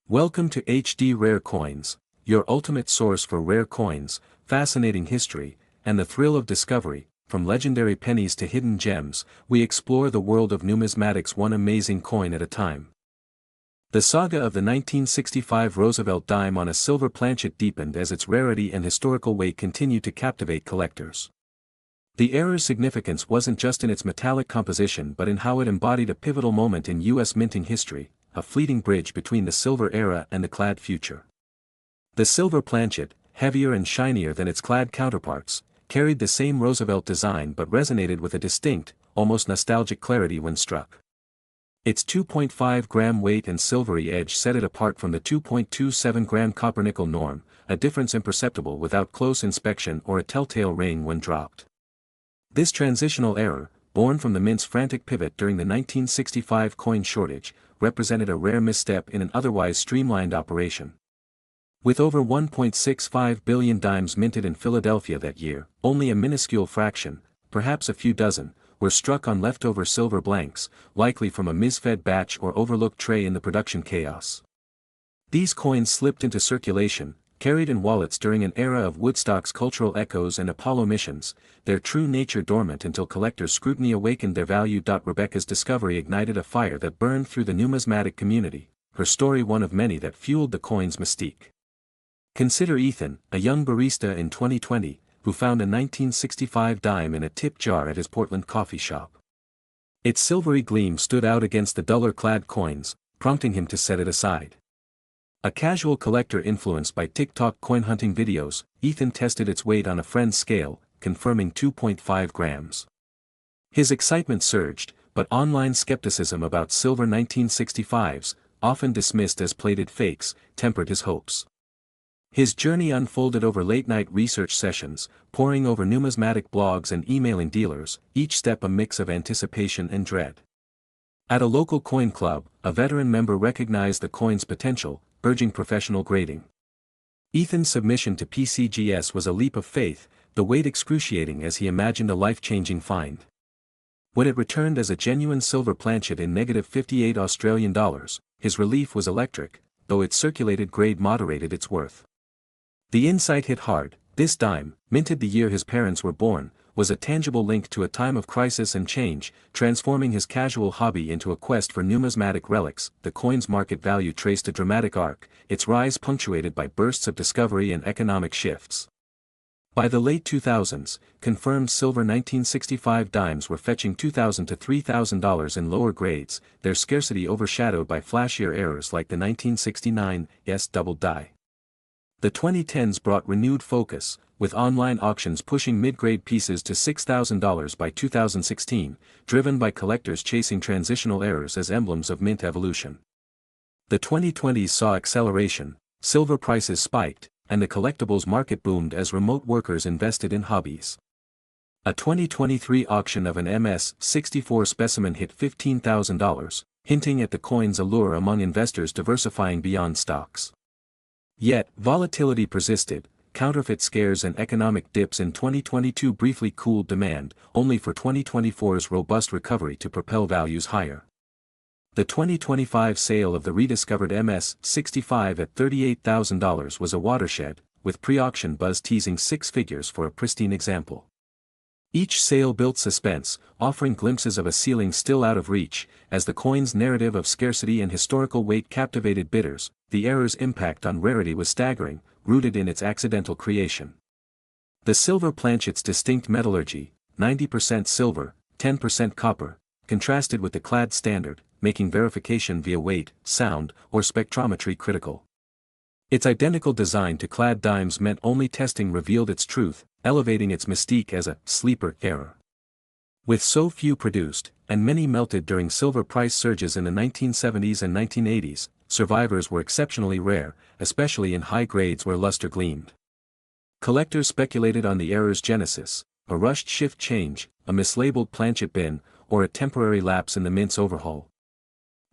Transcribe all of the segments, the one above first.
Welcome to HD Rare Coins, your ultimate source for rare coins, fascinating history, and the thrill of discovery. From legendary pennies to hidden gems, we explore the world of numismatics one amazing coin at a time. The saga of the 1965 Roosevelt dime on a silver planchet deepened as its rarity and historical weight continued to captivate collectors. The era's significance wasn't just in its metallic composition but in how it embodied a pivotal moment in U.S. minting history, a fleeting bridge between the silver era and the clad future. The silver planchet, heavier and shinier than its clad counterparts, carried the same Roosevelt design but resonated with a distinct, almost nostalgic clarity when struck. Its 2.5-gram weight and silvery edge set it apart from the 2.27-gram copper-nickel norm, a difference imperceptible without close inspection or a telltale ring when dropped. This transitional error, born from the mint's frantic pivot during the 1965 coin shortage, represented a rare misstep in an otherwise streamlined operation. With over 1.65 billion dimes minted in Philadelphia that year, only a minuscule fraction, perhaps a few dozen, were struck on leftover silver blanks, likely from a misfed batch or overlooked tray in the production chaos. These coins slipped into circulation, carried in wallets during an era of Woodstock's cultural echoes and Apollo missions, their true nature dormant until collectors' scrutiny awakened their value. Rebecca's discovery ignited a fire that burned through the numismatic community, her story one of many that fueled the coin's mystique. Consider Ethan, a young barista in 2020, who found a 1965 dime in a tip jar at his Portland coffee shop. Its silvery gleam stood out against the duller-clad coins, prompting him to set it aside. A casual collector influenced by TikTok coin hunting videos, Ethan tested its weight on a friend's scale, confirming 2.5 grams. His excitement surged, but online skepticism about silver 1965s, often dismissed as plated fakes, tempered his hopes. His journey unfolded over late-night research sessions, poring over numismatic blogs and emailing dealers, each step a mix of anticipation and dread. At a local coin club, a veteran member recognized the coin's potential, urging professional grading. Ethan's submission to PCGS was a leap of faith, the weight excruciating as he imagined a life-changing find. When it returned as a genuine silver planchet in -58 Australian dollars, his relief was electric, though its circulated grade moderated its worth. The insight hit hard: this dime, minted the year his parents were born, was a tangible link to a time of crisis and change, transforming his casual hobby into a quest for numismatic relics. The coin's market value traced a dramatic arc, its rise punctuated by bursts of discovery and economic shifts. By the late 2000s, confirmed silver 1965 dimes were fetching $2,000 to $3,000 in lower grades, their scarcity overshadowed by flashier errors like the 1969 double die. The 2010s brought renewed focus, with online auctions pushing mid-grade pieces to $6,000 by 2016, driven by collectors chasing transitional errors as emblems of mint evolution. The 2020s saw acceleration, silver prices spiked, and the collectibles market boomed as remote workers invested in hobbies. A 2023 auction of an MS-64 specimen hit $15,000, hinting at the coin's allure among investors diversifying beyond stocks. Yet, volatility persisted. Counterfeit scares and economic dips in 2022 briefly cooled demand, only for 2024's robust recovery to propel values higher. The 2025 sale of the rediscovered MS-65 at $38,000 was a watershed, with pre-auction buzz teasing six figures for a pristine example. Each sale built suspense, offering glimpses of a ceiling still out of reach, as the coin's narrative of scarcity and historical weight captivated bidders. The error's impact on rarity was staggering, rooted in its accidental creation. The silver planchet's distinct metallurgy, 90% silver, 10% copper, contrasted with the clad standard, making verification via weight, sound, or spectrometry critical. Its identical design to clad dimes meant only testing revealed its truth, elevating its mystique as a sleeper error. With so few produced, and many melted during silver price surges in the 1970s and 1980s, survivors were exceptionally rare, especially in high grades where luster gleamed. Collectors speculated on the error's genesis: a rushed shift change, a mislabeled planchet bin, or a temporary lapse in the mint's overhaul.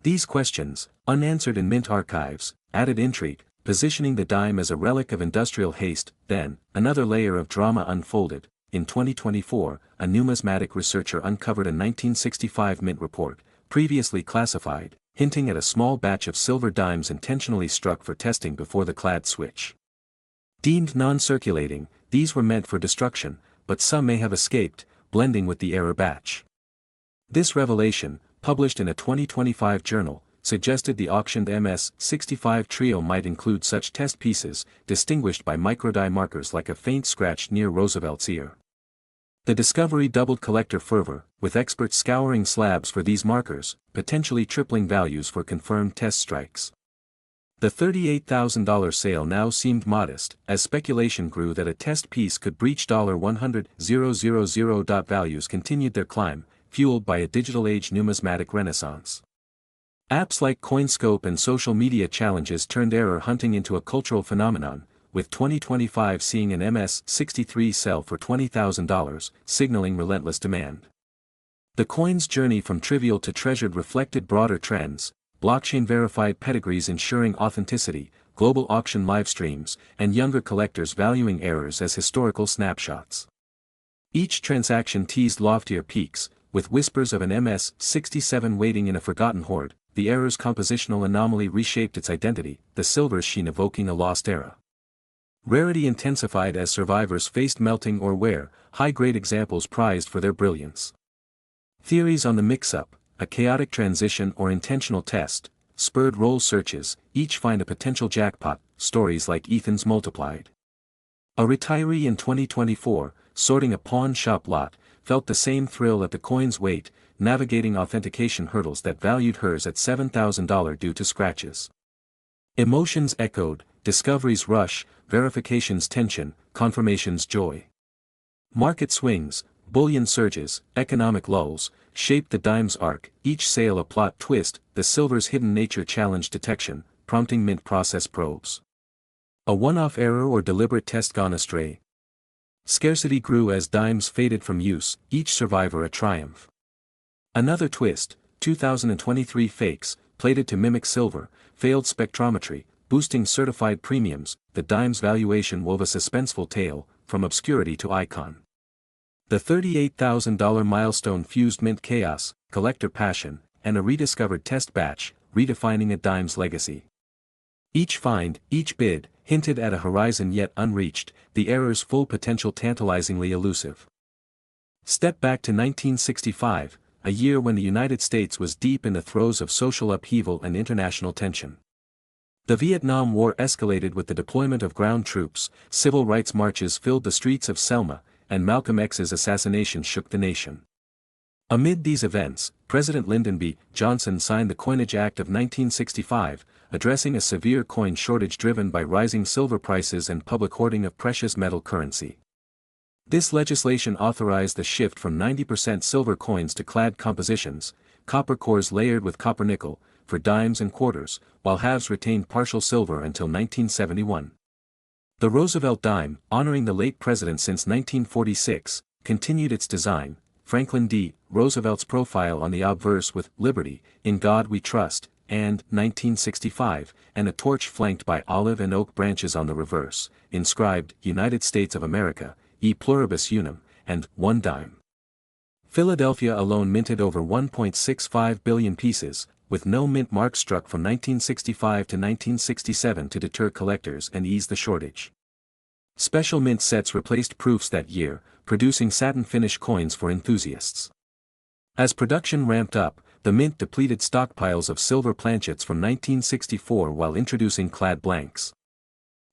These questions, unanswered in mint archives, added intrigue, positioning the dime as a relic of industrial haste. Then, another layer of drama unfolded. In 2024, a numismatic researcher uncovered a 1965 mint report, previously classified, hinting at a small batch of silver dimes intentionally struck for testing before the clad switch. Deemed non-circulating, these were meant for destruction, but some may have escaped, blending with the error batch. This revelation, published in a 2025 journal, suggested the auctioned MS-65 trio might include such test pieces, distinguished by microdye markers like a faint scratch near Roosevelt's ear. The discovery doubled collector fervor, with experts scouring slabs for these markers, potentially tripling values for confirmed test strikes. The $38,000 sale now seemed modest, as speculation grew that a test piece could breach $100,000. Values continued their climb, fueled by a digital age numismatic renaissance. Apps like Coinscope and social media challenges turned error hunting into a cultural phenomenon, with 2025 seeing an MS-63 sell for $20,000, signaling relentless demand. The coin's journey from trivial to treasured reflected broader trends: blockchain-verified pedigrees ensuring authenticity, global auction live streams, and younger collectors valuing errors as historical snapshots. Each transaction teased loftier peaks, with whispers of an MS-67 waiting in a forgotten hoard. The error's compositional anomaly reshaped its identity, the silver's sheen evoking a lost era. Rarity intensified as survivors faced melting or wear, high-grade examples prized for their brilliance. Theories on the mix-up, a chaotic transition or intentional test, spurred roll searches, each find a potential jackpot. Stories like Ethan's multiplied. A retiree in 2024, sorting a pawn shop lot, felt the same thrill at the coin's weight, navigating authentication hurdles that valued hers at $7,000 due to scratches. Emotions echoed, discoveries rush, verifications tension, confirmations joy. Market swings, bullion surges, economic lulls, shaped the dime's arc, each sale a plot twist. The silver's hidden nature challenged detection, prompting mint process probes. A one-off error or deliberate test gone astray? Scarcity grew as dimes faded from use, each survivor a triumph. Another twist: 2023 fakes, plated to mimic silver, failed spectrometry, boosting certified premiums. The dime's valuation wove a suspenseful tale, from obscurity to icon. The $38,000 milestone fused mint chaos, collector passion, and a rediscovered test batch, redefining a dime's legacy. Each find, each bid, hinted at a horizon yet unreached, the error's full potential tantalizingly elusive. Step back to 1965, a year when the United States was deep in the throes of social upheaval and international tension. The Vietnam War escalated with the deployment of ground troops, civil rights marches filled the streets of Selma, and Malcolm X's assassination shook the nation. Amid these events, President Lyndon B. Johnson signed the Coinage Act of 1965, addressing a severe coin shortage driven by rising silver prices and public hoarding of precious metal currency. This legislation authorized the shift from 90% silver coins to clad compositions, copper cores layered with copper-nickel, for dimes and quarters, while halves retained partial silver until 1971. The Roosevelt dime, honoring the late president since 1946, continued its design. Franklin D. Roosevelt's profile on the obverse with "Liberty, in God We Trust," and 1965, and a torch flanked by olive and oak branches on the reverse, inscribed "United States of America, e pluribus unum," and "1 dime." Philadelphia alone minted over 1.65 billion pieces, with no mint mark struck from 1965 to 1967 to deter collectors and ease the shortage. Special mint sets replaced proofs that year, producing satin finish coins for enthusiasts. As production ramped up, the mint depleted stockpiles of silver planchets from 1964 while introducing clad blanks.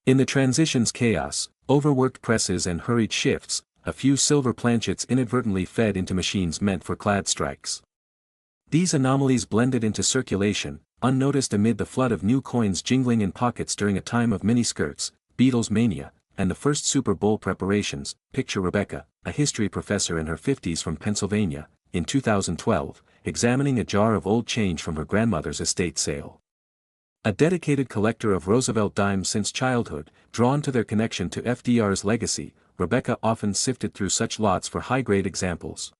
In the transition's chaos, overworked presses and hurried shifts, a few silver planchets inadvertently fed into machines meant for clad strikes. These anomalies blended into circulation, unnoticed amid the flood of new coins jingling in pockets during a time of miniskirts, Beatles mania, and the first Super Bowl preparations. Picture Rebecca, a history professor in her 50s from Pennsylvania, in 2012, examining a jar of old change from her grandmother's estate sale. A dedicated collector of Roosevelt dimes since childhood, drawn to their connection to FDR's legacy, Rebecca often sifted through such lots for high-grade examples.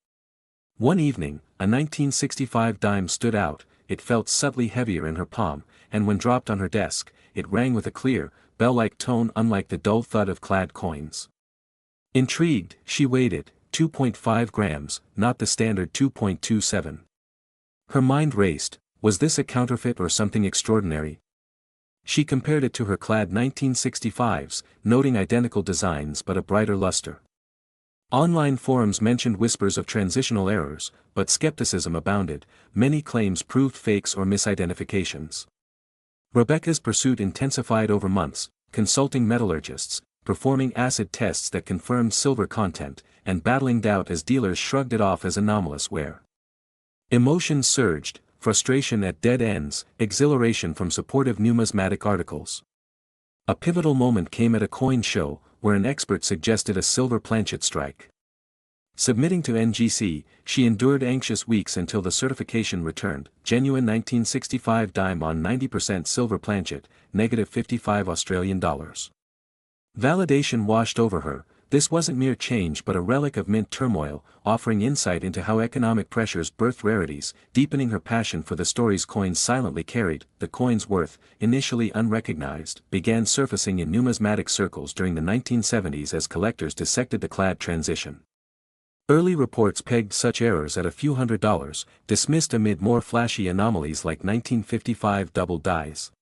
One evening, a 1965 dime stood out. It felt subtly heavier in her palm, and when dropped on her desk, it rang with a clear, bell-like tone unlike the dull thud of clad coins. Intrigued, she weighed it, 2.5 grams, not the standard 2.27. Her mind raced, was this a counterfeit or something extraordinary? She compared it to her clad 1965s, noting identical designs but a brighter luster. Online forums mentioned whispers of transitional errors, but skepticism abounded, many claims proved fakes or misidentifications. Rebecca's pursuit intensified over months, consulting metallurgists, performing acid tests that confirmed silver content, and battling doubt as dealers shrugged it off as anomalous wear. Emotions surged, frustration at dead ends, exhilaration from supportive numismatic articles. A pivotal moment came at a coin show, where an expert suggested a silver planchet strike. Submitting to NGC, she endured anxious weeks until the certification returned, genuine 1965 dime on 90% silver planchet, negative $55. Validation washed over her. This wasn't mere change but a relic of mint turmoil, offering insight into how economic pressures birthed rarities, deepening her passion for the stories coins silently carried. The coin's worth, initially unrecognized, began surfacing in numismatic circles during the 1970s as collectors dissected the clad transition. Early reports pegged such errors at a few $100s, dismissed amid more flashy anomalies like 1955 double dies.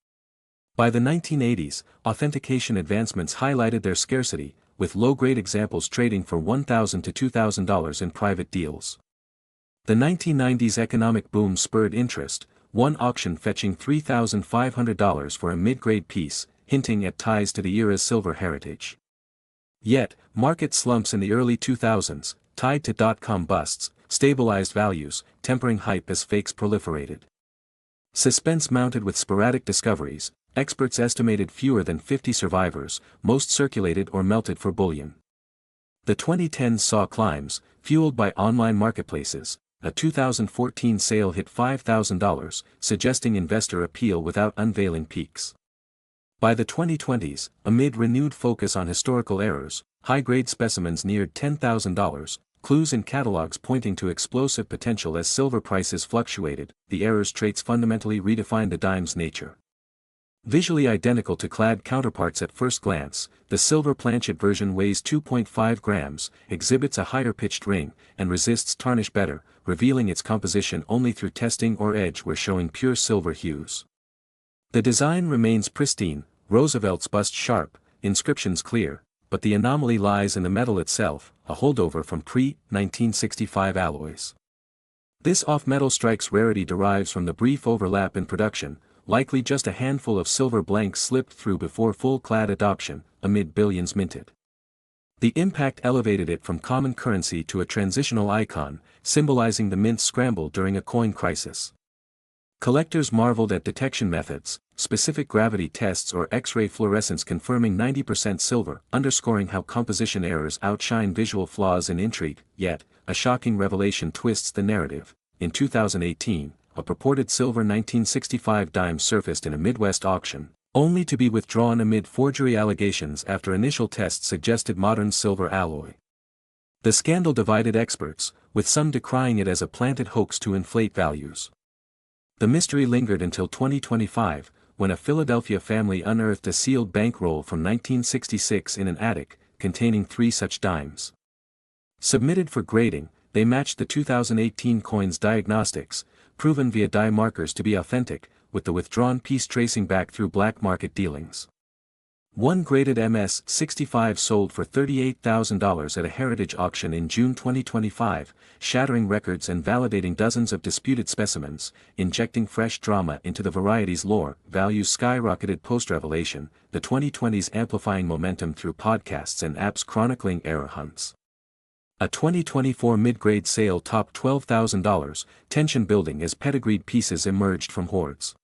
By the 1980s, authentication advancements highlighted their scarcity, with low-grade examples trading for $1,000 to $2,000 in private deals. The 1990s economic boom spurred interest, one auction fetching $3,500 for a mid-grade piece, hinting at ties to the era's silver heritage. Yet, market slumps in the early 2000s, tied to dot-com busts, stabilized values, tempering hype as fakes proliferated. Suspense mounted with sporadic discoveries. Experts estimated fewer than 50 survivors, most circulated or melted for bullion. The 2010s saw climbs, fueled by online marketplaces. A 2014 sale hit $5,000, suggesting investor appeal without unveiling peaks. By the 2020s, amid renewed focus on historical errors, high-grade specimens neared $10,000, clues in catalogs pointing to explosive potential as silver prices fluctuated. The error's traits fundamentally redefined the dime's nature. Visually identical to clad counterparts at first glance, the silver planchet version weighs 2.5 grams, exhibits a higher pitched ring, and resists tarnish better, revealing its composition only through testing or edge where showing pure silver hues. The design remains pristine, Roosevelt's bust sharp, inscriptions clear, but the anomaly lies in the metal itself, a holdover from pre-1965 alloys. This off-metal strike's rarity derives from the brief overlap in production, likely just a handful of silver blanks slipped through before full-clad adoption, amid billions minted. The impact elevated it from common currency to a transitional icon, symbolizing the mint's scramble during a coin crisis. Collectors marveled at detection methods, specific gravity tests or X-ray fluorescence confirming 90% silver, underscoring how composition errors outshine visual flaws in intrigue. Yet, a shocking revelation twists the narrative. In 2018, a purported silver 1965 dime surfaced in a Midwest auction, only to be withdrawn amid forgery allegations after initial tests suggested modern silver alloy. The scandal divided experts, with some decrying it as a planted hoax to inflate values. The mystery lingered until 2025, when a Philadelphia family unearthed a sealed bankroll from 1966 in an attic, containing 3 such dimes. Submitted for grading, they matched the 2018 coin's diagnostics, proven via die markers to be authentic, with the withdrawn piece tracing back through black market dealings. One graded MS-65 sold for $38,000 at a heritage auction in June 2025, shattering records and validating dozens of disputed specimens, injecting fresh drama into the variety's lore. Values skyrocketed post-revelation, the 2020s amplifying momentum through podcasts and apps chronicling error hunts. A 2024 mid-grade sale topped $12,000, tension building as pedigreed pieces emerged from hoards.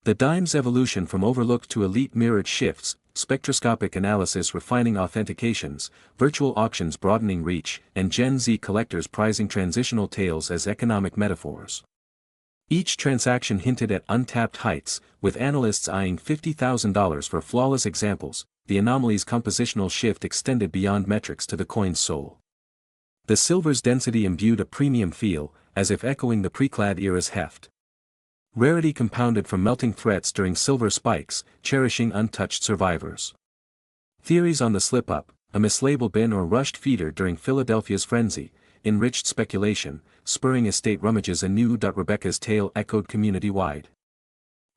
The dime's evolution from overlooked to elite mirrored shifts, spectroscopic analysis refining authentications, virtual auctions broadening reach, and Gen Z collectors prizing transitional tales as economic metaphors. Each transaction hinted at untapped heights, with analysts eyeing $50,000 for flawless examples. The anomaly's compositional shift extended beyond metrics to the coin's soul. The silver's density imbued a premium feel, as if echoing the pre-clad era's heft. Rarity compounded from melting threats during silver spikes, cherishing untouched survivors. Theories on the slip-up, a mislabeled bin or rushed feeder during Philadelphia's frenzy, enriched speculation, spurring estate rummages anew. Rebecca's tale echoed community-wide.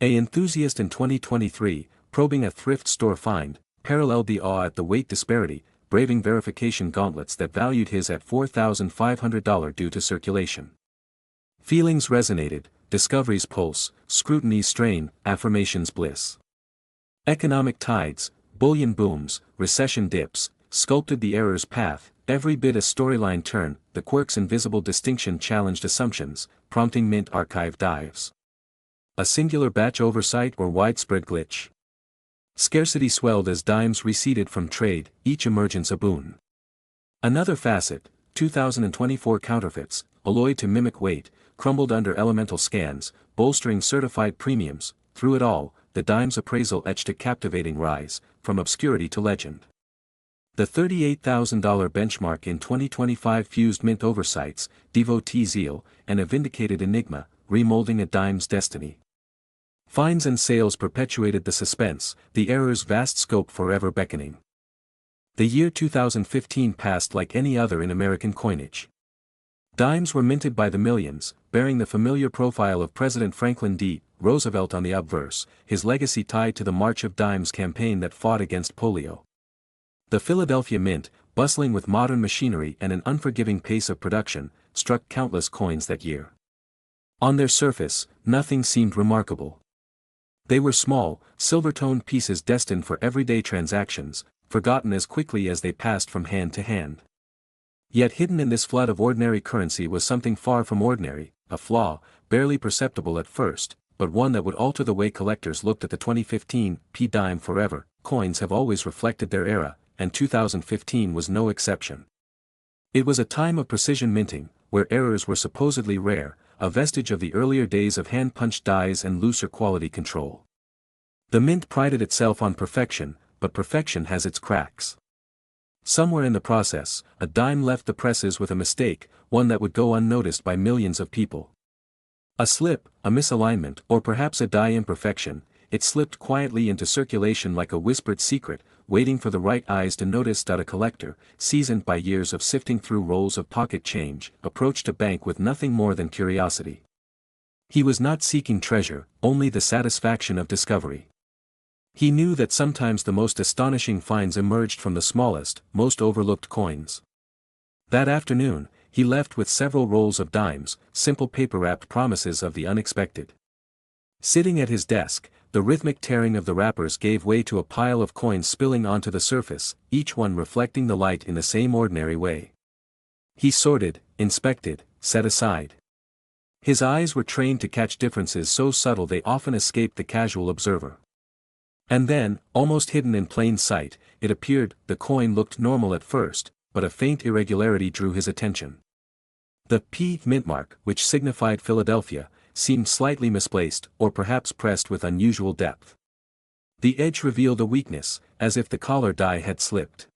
A enthusiast in 2023, probing a thrift store find, paralleled the awe at the weight disparity, braving verification gauntlets that valued his at $4,500 due to circulation. Feelings resonated, discoveries pulse, scrutiny's strain, affirmations bliss. Economic tides, bullion booms, recession dips, sculpted the error's path, every bit a storyline turn, the quirk's invisible distinction challenged assumptions, prompting mint archive dives. A singular batch oversight or widespread glitch? Scarcity swelled as dimes receded from trade, each emergence a boon. Another facet, 2024 counterfeits, alloyed to mimic weight, crumbled under elemental scans, bolstering certified premiums. Through it all, the dime's appraisal etched a captivating rise, from obscurity to legend. The $38,000 benchmark in 2025 fused mint oversights, devotee zeal, and a vindicated enigma, remolding a dime's destiny. Fines and sales perpetuated the suspense, the error's vast scope forever beckoning. The year 2015 passed like any other in American coinage. Dimes were minted by the millions, bearing the familiar profile of President Franklin D. Roosevelt on the obverse, his legacy tied to the March of Dimes campaign that fought against polio. The Philadelphia Mint, bustling with modern machinery and an unforgiving pace of production, struck countless coins that year. On their surface, nothing seemed remarkable. They were small, silver-toned pieces destined for everyday transactions, forgotten as quickly as they passed from hand to hand. Yet hidden in this flood of ordinary currency was something far from ordinary, a flaw, barely perceptible at first, but one that would alter the way collectors looked at the 2015 P-dime forever. Coins have always reflected their era, and 2015 was no exception. It was a time of precision minting, where errors were supposedly rare, a vestige of the earlier days of hand-punched dies and looser quality control. The mint prided itself on perfection, but perfection has its cracks. Somewhere in the process, a dime left the presses with a mistake, one that would go unnoticed by millions of people. A slip, a misalignment, or perhaps a die imperfection, it slipped quietly into circulation like a whispered secret, waiting for the right eyes to notice. A collector, seasoned by years of sifting through rolls of pocket change, approached a bank with nothing more than curiosity. He was not seeking treasure, only the satisfaction of discovery. He knew that sometimes the most astonishing finds emerged from the smallest, most overlooked coins. That afternoon, he left with several rolls of dimes, simple paper-wrapped promises of the unexpected. Sitting at his desk, the rhythmic tearing of the wrappers gave way to a pile of coins spilling onto the surface, each one reflecting the light in the same ordinary way. He sorted, inspected, set aside. His eyes were trained to catch differences so subtle they often escaped the casual observer. And then, almost hidden in plain sight, it appeared. The coin looked normal at first, but a faint irregularity drew his attention. The P mint mark, which signified Philadelphia, seemed slightly misplaced, or perhaps pressed with unusual depth. The edge revealed a weakness, as if the collar die had slipped.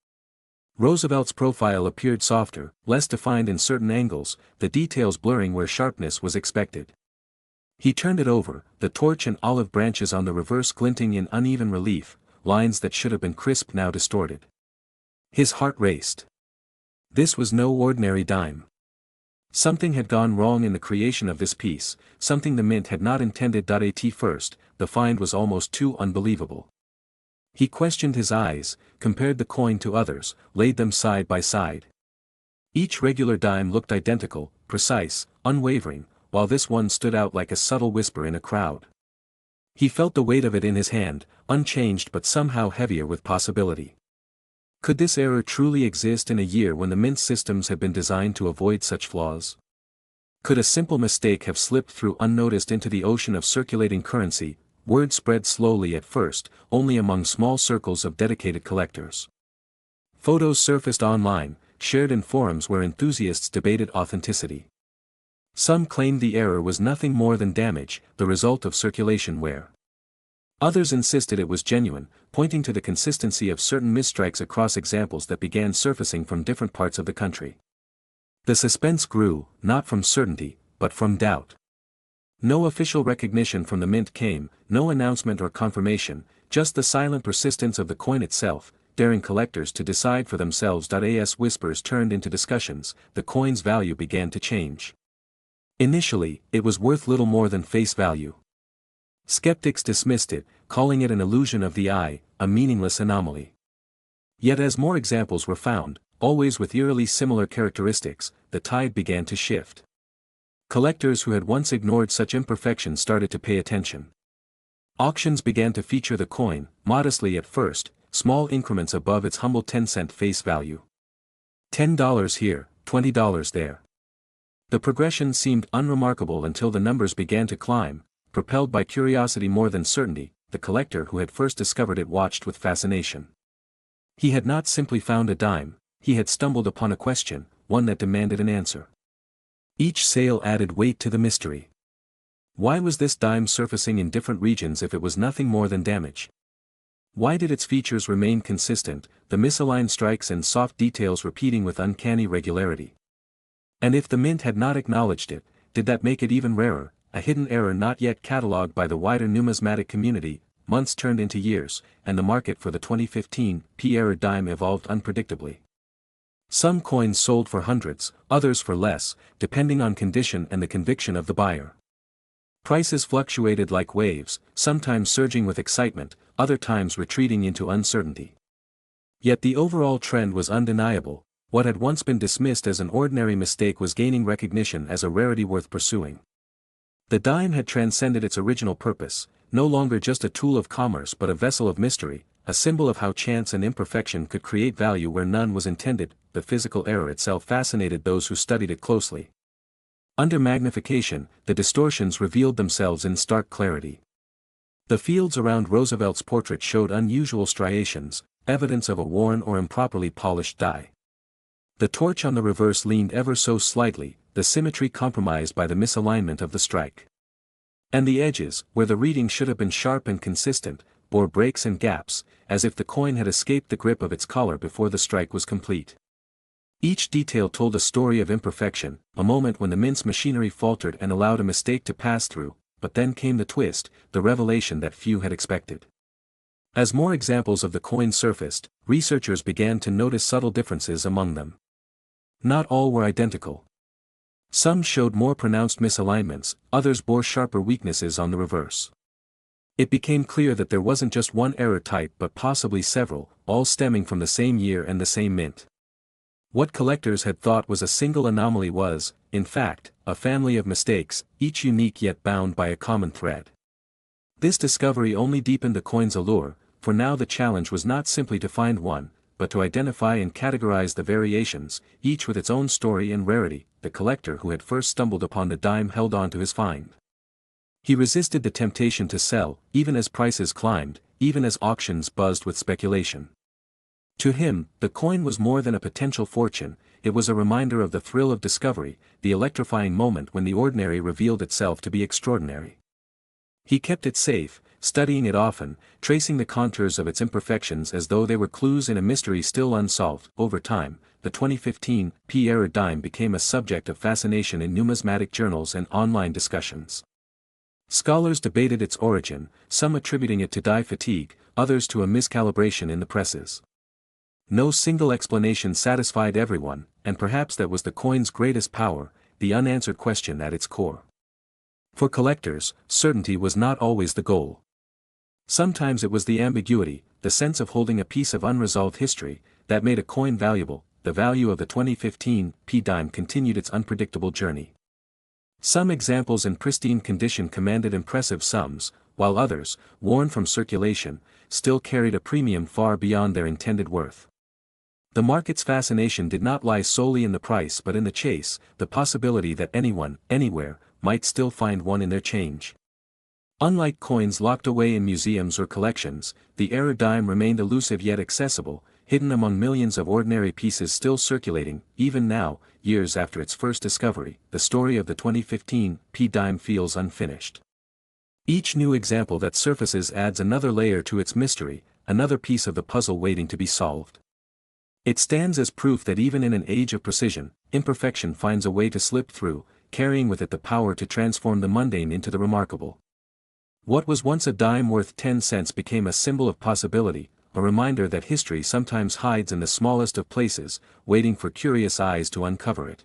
Roosevelt's profile appeared softer, less defined in certain angles, the details blurring where sharpness was expected. He turned it over, the torch and olive branches on the reverse glinting in uneven relief, lines that should have been crisp now distorted. His heart raced. This was no ordinary dime. Something had gone wrong in the creation of this piece, something the mint had not intended. At first, the find was almost too unbelievable. He questioned his eyes, compared the coin to others, laid them side by side. Each regular dime looked identical, precise, unwavering, while this one stood out like a subtle whisper in a crowd. He felt the weight of it in his hand, unchanged but somehow heavier with possibility. Could this error truly exist in a year when the mint systems had been designed to avoid such flaws? Could a simple mistake have slipped through unnoticed into the ocean of circulating currency? Word spread slowly at first, only among small circles of dedicated collectors. Photos surfaced online, shared in forums where enthusiasts debated authenticity. Some claimed the error was nothing more than damage, the result of circulation wear. Others insisted it was genuine, pointing to the consistency of certain misstrikes across examples that began surfacing from different parts of the country. The suspense grew, not from certainty, but from doubt. No official recognition from the mint came, no announcement or confirmation, just the silent persistence of the coin itself, daring collectors to decide for themselves. As whispers turned into discussions, the coin's value began to change. Initially, it was worth little more than face value. Skeptics dismissed it, calling it an illusion of the eye, a meaningless anomaly. Yet as more examples were found, always with eerily similar characteristics, the tide began to shift. Collectors who had once ignored such imperfections started to pay attention. Auctions began to feature the coin, modestly at first, small increments above its humble 10-cent face value. $10 here, $20 there. The progression seemed unremarkable until the numbers began to climb, propelled by curiosity more than certainty. The collector who had first discovered it watched with fascination. He had not simply found a dime, he had stumbled upon a question, one that demanded an answer. Each sale added weight to the mystery. Why was this dime surfacing in different regions if it was nothing more than damage? Why did its features remain consistent, the misaligned strikes and soft details repeating with uncanny regularity? And if the mint had not acknowledged it, did that make it even rarer, a hidden error not yet catalogued by the wider numismatic community? Months turned into years, and the market for the 2015 p-era dime evolved unpredictably. Some coins sold for hundreds, others for less, depending on condition and the conviction of the buyer. Prices fluctuated like waves, sometimes surging with excitement, other times retreating into uncertainty. Yet the overall trend was undeniable. What had once been dismissed as an ordinary mistake was gaining recognition as a rarity worth pursuing. The dime had transcended its original purpose, no longer just a tool of commerce but a vessel of mystery, a symbol of how chance and imperfection could create value where none was intended. The physical error itself fascinated those who studied it closely. Under magnification, the distortions revealed themselves in stark clarity. The fields around Roosevelt's portrait showed unusual striations, evidence of a worn or improperly polished die. The torch on the reverse leaned ever so slightly, the symmetry compromised by the misalignment of the strike. And the edges, where the reading should have been sharp and consistent, bore breaks and gaps, as if the coin had escaped the grip of its collar before the strike was complete. Each detail told a story of imperfection, a moment when the mint's machinery faltered and allowed a mistake to pass through, but then came the twist, the revelation that few had expected. As more examples of the coin surfaced, researchers began to notice subtle differences among them. Not all were identical. Some showed more pronounced misalignments, others bore sharper weaknesses on the reverse. It became clear that there wasn't just one error type but possibly several, all stemming from the same year and the same mint. What collectors had thought was a single anomaly was, in fact, a family of mistakes, each unique yet bound by a common thread. This discovery only deepened the coin's allure, for now the challenge was not simply to find one, but to identify and categorize the variations, each with its own story and rarity. The collector who had first stumbled upon the dime held on to his find. He resisted the temptation to sell, even as prices climbed, even as auctions buzzed with speculation. To him, the coin was more than a potential fortune, it was a reminder of the thrill of discovery, the electrifying moment when the ordinary revealed itself to be extraordinary. He kept it safe, studying it often, tracing the contours of its imperfections as though they were clues in a mystery still unsolved. Over time, the 2015 p-era dime became a subject of fascination in numismatic journals and online discussions. Scholars debated its origin, some attributing it to die fatigue, others to a miscalibration in the presses. No single explanation satisfied everyone, and perhaps that was the coin's greatest power, the unanswered question at its core. For collectors, certainty was not always the goal. Sometimes it was the ambiguity, the sense of holding a piece of unresolved history, that made a coin valuable. The value of the 2015 p-dime continued its unpredictable journey. Some examples in pristine condition commanded impressive sums, while others, worn from circulation, still carried a premium far beyond their intended worth. The market's fascination did not lie solely in the price but in the chase, the possibility that anyone, anywhere, might still find one in their change. Unlike coins locked away in museums or collections, the era dime remained elusive yet accessible, hidden among millions of ordinary pieces still circulating. Even now, years after its first discovery, the story of the 2015 p-dime feels unfinished. Each new example that surfaces adds another layer to its mystery, another piece of the puzzle waiting to be solved. It stands as proof that even in an age of precision, imperfection finds a way to slip through, carrying with it the power to transform the mundane into the remarkable. What was once a dime worth 10 cents became a symbol of possibility, a reminder that history sometimes hides in the smallest of places, waiting for curious eyes to uncover it.